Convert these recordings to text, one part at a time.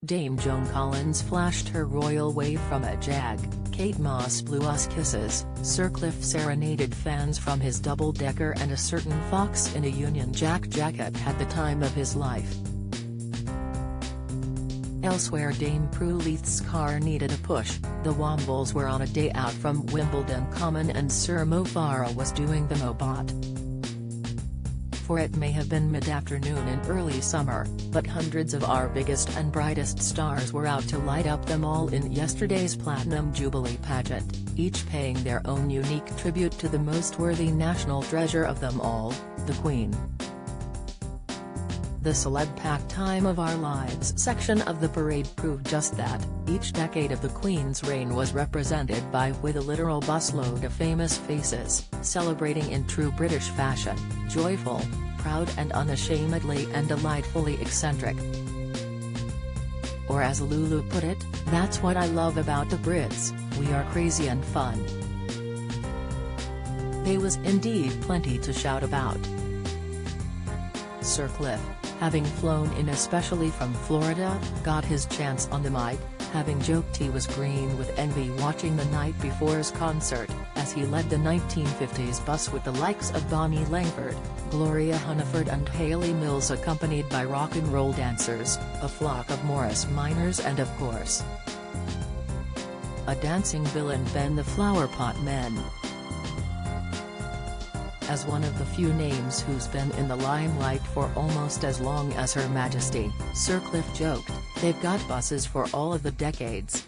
Dame Joan Collins flashed her royal wave from a jag, Kate Moss blew us kisses, Sir Cliff serenaded fans from his double-decker, and a certain fox in a Union Jack jacket had the time of his life. Elsewhere, Dame Prue Leith's car needed a push, the Wombles were on a day out from Wimbledon Common and Sir Mo Farah was doing the Mobot. For it may have been mid-afternoon in early summer, but hundreds of our biggest and brightest stars were out to light up them all in yesterday's Platinum Jubilee pageant, each paying their own unique tribute to the most worthy national treasure of them all, the Queen. The celeb-packed Time of Our Lives section of the parade proved just that. Each decade of the Queen's reign was represented with a literal busload of famous faces, celebrating in true British fashion, joyful, proud and unashamedly and delightfully eccentric. Or as Lulu put it, "That's what I love about the Brits, we are crazy and fun." There was indeed plenty to shout about. Sir Cliff, having flown in especially from Florida, got his chance on the mic, having joked he was green with envy watching the night before's concert, as he led the 1950s bus with the likes of Bonnie Langford, Gloria Hunniford and Hayley Mills, accompanied by rock and roll dancers, a flock of Morris Minors and of course, a dancing villain, Ben the Flowerpot Men. As one of the few names who's been in the limelight for almost as long as Her Majesty, Sir Cliff joked, "They've got buses for all of the decades.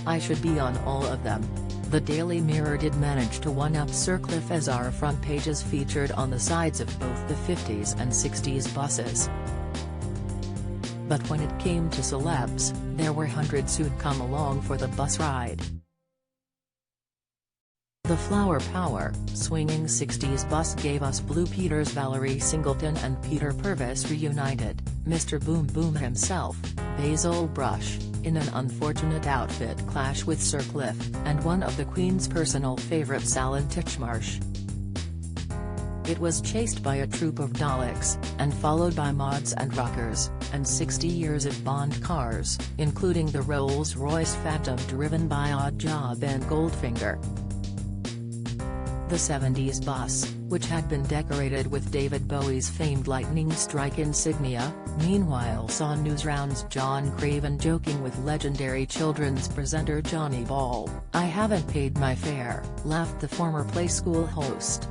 I should be on all of them." The Daily Mirror did manage to one-up Sir Cliff, as our front pages featured on the sides of both the 50s and 60s buses. But when it came to celebs, there were hundreds who'd come along for the bus ride. The Flower Power, swinging 60s bus gave us Blue Peter's Valerie Singleton and Peter Purvis reunited, Mr. Boom Boom himself, Basil Brush, in an unfortunate outfit clash with Sir Cliff, and one of the Queen's personal favourites, Alan Titchmarsh. It was chased by a troop of Daleks, and followed by mods and rockers, and 60 years of Bond cars, including the Rolls-Royce Phantom driven by Oddjob and Goldfinger. The 70s bus, which had been decorated with David Bowie's famed lightning strike insignia, meanwhile saw newsrounds John Craven joking with legendary children's presenter Johnny Ball. "I haven't paid my fare," laughed the former Play School host.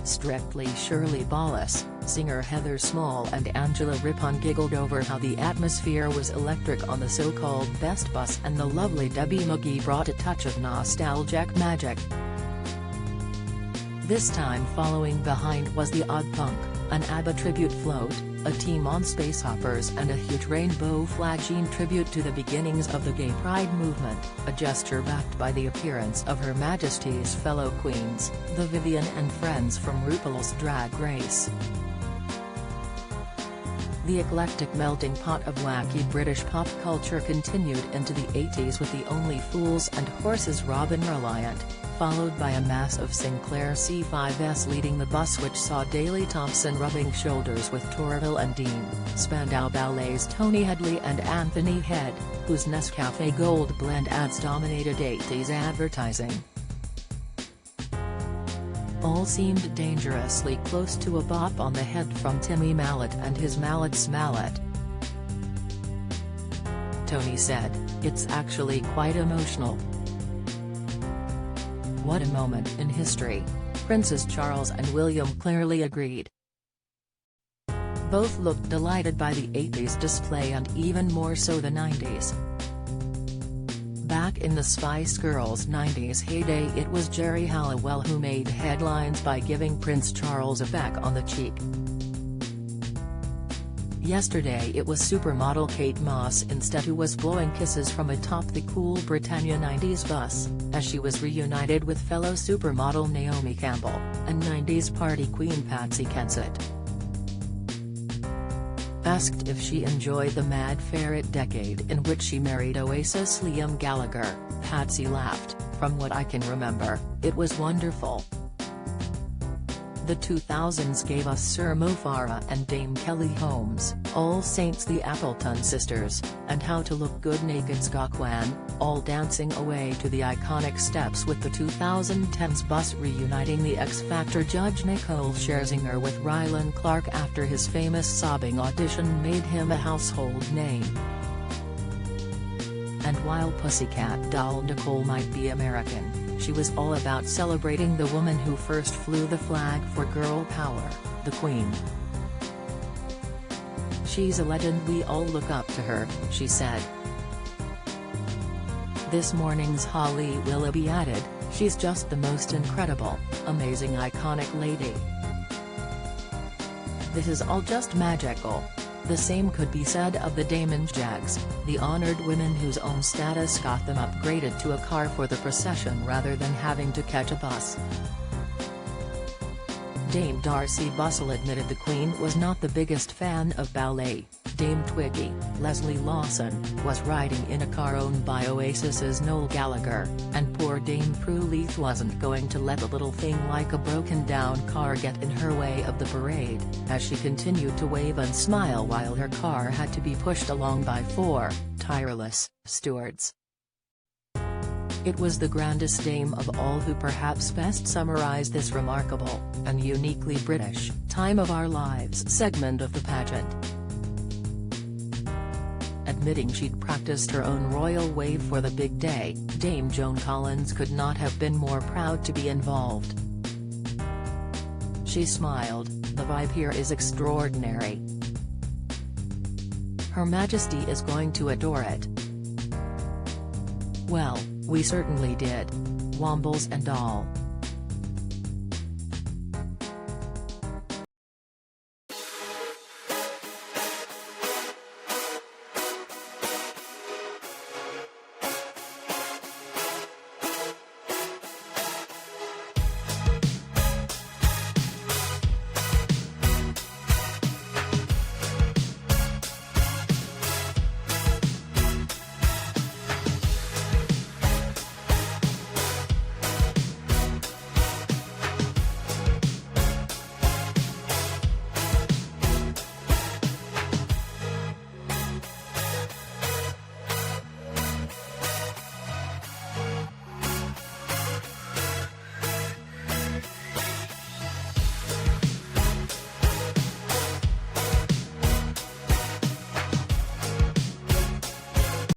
Strictly Shirley Ballas, singer Heather Small and Angela Rippon giggled over how the atmosphere was electric on the so-called best bus, and the lovely Debbie McGee brought a touch of nostalgic magic. This time following behind was the Odd Punk, an ABBA tribute float, a team on Space Hoppers, and a huge rainbow flag tribute to the beginnings of the gay pride movement, a gesture backed by the appearance of Her Majesty's fellow queens, the Vivienne and friends from RuPaul's Drag Race. The eclectic melting pot of wacky British pop culture continued into the 80s with the Only Fools and Horses Robin Reliant, followed by a mass of Sinclair C5s leading the bus, which saw Daley Thompson rubbing shoulders with Torville and Dean, Spandau Ballet's Tony Hadley and Anthony Head, whose Nescafe Gold blend ads dominated 80s advertising. All seemed dangerously close to a bop on the head from Timmy Mallet and his Mallet's Mallet. Tony said, "It's actually quite emotional. What a moment in history." Princes Charles and William clearly agreed. Both looked delighted by the 80s display and even more so the 90s. Back in the Spice Girls' 90s heyday, it was Jerry Halliwell who made headlines by giving Prince Charles a peck on the cheek. Yesterday it was supermodel Kate Moss instead who was blowing kisses from atop the cool Britannia 90s bus, as she was reunited with fellow supermodel Naomi Campbell, and 90s party queen Patsy Kensit. Asked if she enjoyed the Mad Ferret decade in which she married Oasis Liam Gallagher, Patsy laughed, "From what I can remember, it was wonderful. The 2000s gave us Sir Mo Farah and Dame Kelly Holmes, All Saints the Appleton Sisters, and How to Look Good Naked Skakwan, all dancing away to the iconic steps, with the 2010s bus reuniting the X Factor judge Nicole Scherzinger with Rylan Clark after his famous sobbing audition made him a household name. And while Pussycat doll Nicole might be American, she was all about celebrating the woman who first flew the flag for girl power, the Queen. "She's a legend, we all look up to her," she said. This morning's Holly Willoughby added, "She's just the most incredible, amazing, iconic lady. This is all just magical." The same could be said of the Damon Jags, the honored women whose own status got them upgraded to a car for the procession rather than having to catch a bus. Dame Darcy Bustle admitted the Queen was not the biggest fan of ballet. Dame Twiggy, Leslie Lawson, was riding in a car owned by Oasis's Noel Gallagher, and poor Dame Prue Leith wasn't going to let a little thing like a broken-down car get in her way of the parade, as she continued to wave and smile while her car had to be pushed along by 4 tireless stewards. It was the grandest dame of all who perhaps best summarized this remarkable, and uniquely British, time of our lives segment of the pageant. Admitting she'd practiced her own royal wave for the big day, Dame Joan Collins could not have been more proud to be involved. She smiled, "The vibe here is extraordinary. Her Majesty is going to adore it." Well, we certainly did. Wombles and all.